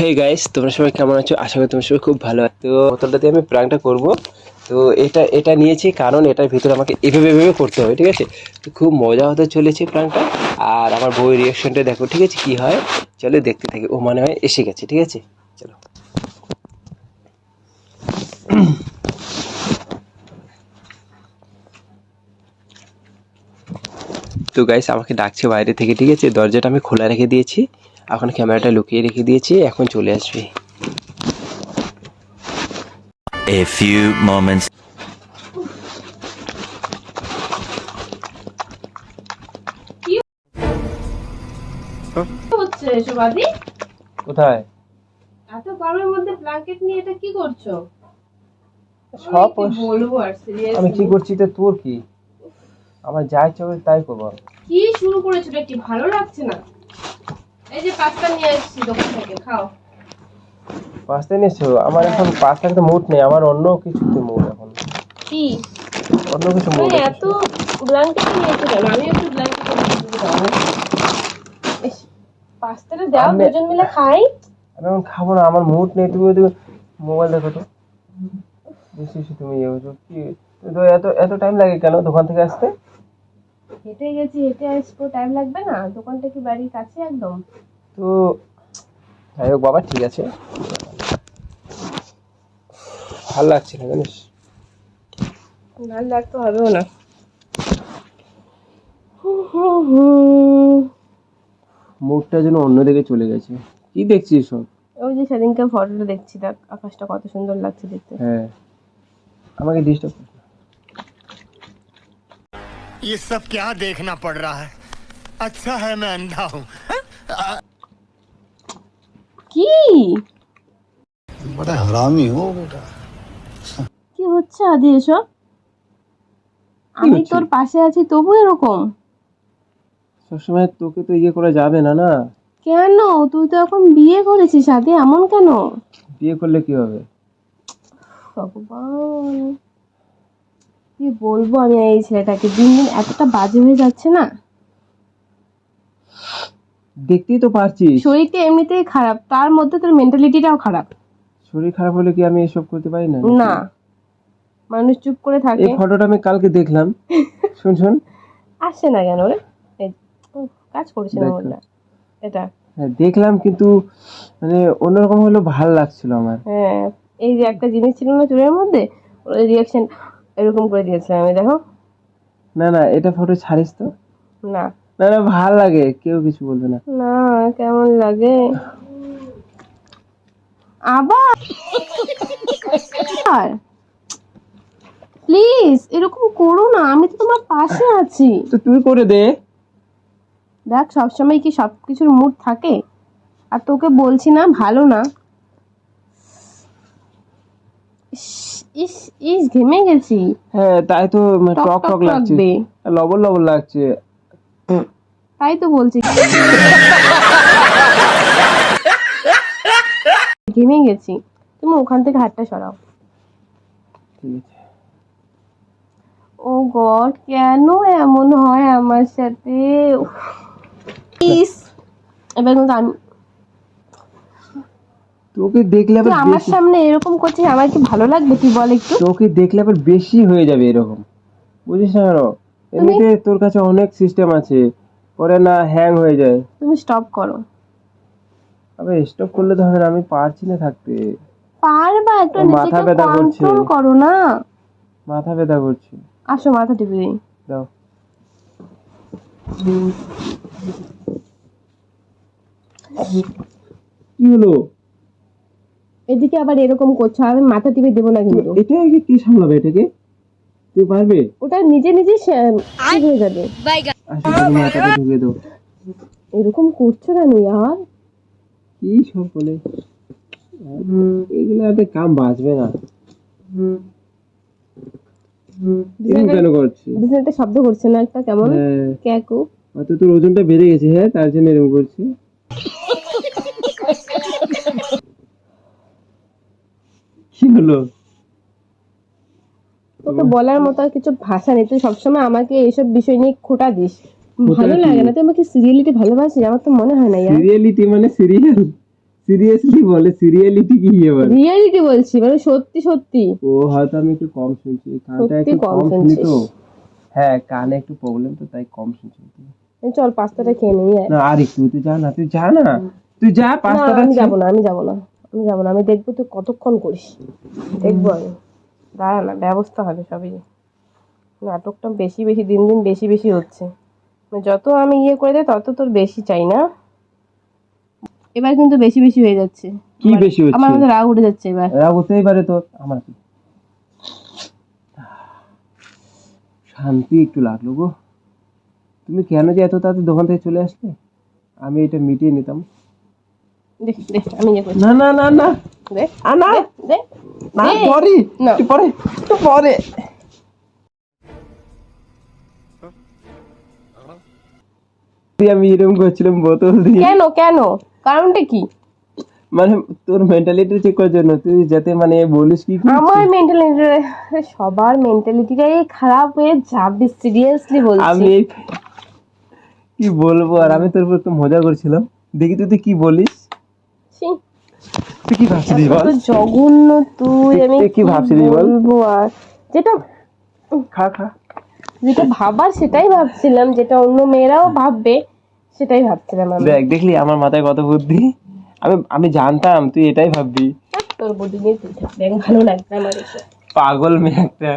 Hey guys, তোমরা সবাই কেমন আছো? আশা করি তোমরা সবাই খুব ভালো আছো। তো বোতলটাতে আমি প্র্যাঙ্কটা করব। তো এটা নিয়েছি কারণ এটার ভিতরে আমাকে এভাবে করতে হবে, ঠিক আছে? তো খুব মজা হতে চলেছে প্র্যাঙ্কটা। আর আমার বউয়ের রিয়াকশনটা দেখো, ঠিক আছে? কি হয় চলো দেখতে থাকি। ও মনে হয় এসে গেছে, ঠিক আছে? চলো। তো গাইস আমাকে ডাকছে বাইরে থেকে, ঠিক আছে? দরজাটা আমি খোলা রেখে দিয়েছি, এখন ক্যামেরাটা লুকিয়ে রেখে দিয়েছি, এখন চলে আসবে। A few moments. হচ্ছে এসব আদি? কোথায়? এত গরমের মধ্যে ব্ল্যাঙ্কেট নিয়ে এটা কি করছো? সব কি বলবো আর সিরিয়াসলি আমি কি করছি তো তোর কি? আমার যা ইচ্ছা করে তাই করবো। কি শুরু করেছো? এটা কি ভালো লাগছে না? এই যে পাস্তা নিয়ে এসেছি দোকান থেকে, খাও। পাস্তা নিয়েছো? আমার এখন পাস্তার তো মুড নেই, আমার অন্য কিছুতে মুড এখন। কি অন্য কিছু মুড মানে এত ব্ল্যাঙ্কেট নিয়েছো কেন? আমি একটু ব্ল্যাঙ্কেট দিয়ে দাও। ইস, পাস্তাটা দাও, দুজন মিলে খাই। আমি এখন খাবো না, আমার মুড নেই। তুমি ওদিকে মোবাইল দেখো তো। বেশি বেশি তুমি ইয়ে হচ্ছো কি? তো এত এত টাইম লাগে কেন দোকান থেকে আসতে? হেঁটে গেছি, হেঁটে আসবো, টাইম লাগবে না? দোকানটা কি বাড়ির কাছে একদম? তো যাই হোক বাবা, ঠিক আছে। ভালো লাগছে না জানিস? ভালো লাগতে হবেও না। মুডটা যেন অন্যদিকে চলে গেছে। কি দেখছিস সব? ওই যে সেদিনকে ফটোটা দেখছি, দেখ আকাশটা কত সুন্দর লাগছে দেখতে। হ্যাঁ, আমাকে ডিস্টার্ব। ये सब क्या देखना पड़ रहा है? अच्छा है मैं अंधा हूँ। কি बड़ा हरामी हो बेटा। কি হচ্ছে আদি এসব? আমি হচ্ছে? তোর পাশে আছি তবু এরকম সবসময় তোকে তো ইয়ে করা যাবে না না। কেন? তুই তো এখন বিয়ে করেছিস আদি, এমন কেন? বিয়ে করলে কি হবে? ভগবান, কি বলবো আমি এই ছেলেটাকে, দিন দিন এতটা বাজে হয়ে যাচ্ছে না। দেখতেই তো পারছিস। শরীরটা এমনিতেই খারাপ, তার মধ্যে তোর মেন্টালিটিটাও খারাপ। শরীর খারাপ হলে কি আমি এসব করতে পারি না? না, মানুষ চুপ করে এই থাকে। ফটোটা আমি কালকে দেখলাম। শুন আসে না কেন রে? এই, কাজ করছে না ওটা, এটা। হ্যাঁ দেখলাম, কিন্তু মানে অন্যরকম হলো, ভালো লাগছিল আমার। হ্যাঁ, এই যে একটা জিনিস ছিল না চুলের মধ্যে, ওর রিয়াকশন এরকম করে দিয়েছিলাম আমি, দেখো। না না, এটা ফটো ছাড়িস তো। না না না, ভাল লাগে, কেউ কিছু বলবে না। না, কেমন লাগে আবার? প্লিজ এরকম করো না, আমি তো তোমার পাশে আছি। তো তুই করে দে। দেখ, সবসময় কি সবকিছুর মুড থাকে? আর তোকে বলছি না ভালো না। ইস ইস ইস, ঘেমে গেছি। হ্যাঁ তাই তো, টক টক টক টক লাগছে, লাগবে। লবণ লবণ লাগছে। তাই তো বলছি, ঘেমে গেছি। তুমি ওখান থেকে হাতটা সরাও। ঠিক আছে। ও গড, কেন এমন হয় আমার সাথে? প্লিজ, এবার কিন্তু আমি, তোকে দেখলে তুই আবার আমার বেশি, সামনে এরকম করছিস, আমার কি ভালো লাগবে? তুই বল একটু। তোকে দেখলে আবার বেশি হয়ে যাবে এরকম, বুঝিস না কেন? এমনিতে তোর কাছে অনেক সিস্টেম আছে, পরে না হ্যাং হয়ে যায়। তুমি স্টপ করো। আবে স্টপ করলে তো হবে না, আমি পারছি না থাকতে। পারবা, একটু মাথা নিজেকে ব্যথা করছে, কন্ট্রোল করো না। মাথা ব্যথা করছে। আসো, মাথা টিপে দিই। দাও। কি হলো? এদিকে আবার এরকম করছো, আমি মাথা টিপে দেবো না কিন্তু। এটাকে কি সামলাবে? এটাকে তুই পারবে? ওটা নিজে নিজে ঠিক হয়ে যাবে। আসো তুমি মাথাটা ঢুকে দাও। এরকম করছো কেন ইয়ার? কি সব বলে, এগুলো এত কাম বাঁচবে না। এরকম কেন করছিস? বিছানাতে শব্দ করছে না একটা, কেমন ক্যাকু? হয়তো তোর ওজনটা বেড়ে গেছে, হ্যাঁ তার জন্য এরকম করছি। কি হলো? তোকে বলার মতো আর কিছু ভাষা নেই, তুই সবসময় আমাকে এইসব বিষয় নিয়ে খোঁটা দিস। ভালো খোঁটা কি? লাগে না? তুই আমাকে সিরিয়ালিটি ভালোবাসিস? আমার তো মনে হয় না ইয়ার। সিরিয়ালিটি মানে সিরিয়াল? সিরিয়াসলি বলে, সিরিয়ালিটি কি এবার? রিয়েলিটি বলছি, মানে সত্যি সত্যি। ও হয়তো আমি একটু কম শুনছি, কানটা সত্যি একটু কম কম শুনি তো। শুনছিস। হ্যাঁ কানে একটু প্রবলেম তো, তাই কম শুনছি। চল পাস্তাটা খেয়ে নিই। না আর একটু, তুই যা না, তুই যা না, তুই যা না পাস্তাটা আমি যাবো না, আমি যাবো না, আমি যাবো না, আমি দেখবো তুই কতক্ষণ করিস, দেখবো আমি। দাঁড়া না, ব্যবস্থা হবে সবই। নাটকটা বেশি বেশি দিন দিন বেশি বেশি হচ্ছে, মানে যত আমি ইয়ে করে দেয় তত তোর বেশি চাই না। এবার কিন্তু বেশি বেশি হয়ে যাচ্ছে। কি বেশি হচ্ছে? আমার মধ্যে রাগ উঠে যাচ্ছে এবার। রাগ হতেই পারে তোর, আমার কি শান্তি একটু লাগলো গো। তুমি কেন যে এত তাড়াতাড়ি দোকান থেকে চলে আসলে, আমি এটা মিটিয়ে নিতাম। দেখ দেখ আমি ইয়ে করছি। না না না না দেখ না দেখ না, দে। পরে না। একটু পরে, একটু পরে। আমি এরকম করছিলাম বোতল দিয়ে, কেন কেন, কারণটা কি? মানে তোর মেন্টালিটি চেক করার জন্য, তুই যাতে মানে বলিস কি করছিস। আমার মেন্টালিটি, সবার মেন্টালিটিটাই খারাপ হয়ে যাবে, সিরিয়াসলি বলছি। আমি কি বলবো আর, আমি তোর উপর একটু মজা করছিলাম, দেখি তুই কি বলিস। ছি, তুই কি ভাবছিলিস বল? এত জঘন্য তুই, আমি তুই কি ভাবছিলিস বল? বলবো আর, যেটা খা খা। যেটা ভাবার সেটাই ভাবছিলাম, যেটা অন্য মেয়েরাও ভাববে সেটাই ভাবছিলাম আমি। দেখ দেখলি আমার মাথায় কত বুদ্ধি, আমি জানতাম তুই এটাই ভাববি। তোর বুদ্ধি নিয়ে তুই থাক, দেখ ভালো লাগবে আমার এসব। পাগল মেয়ে একটা।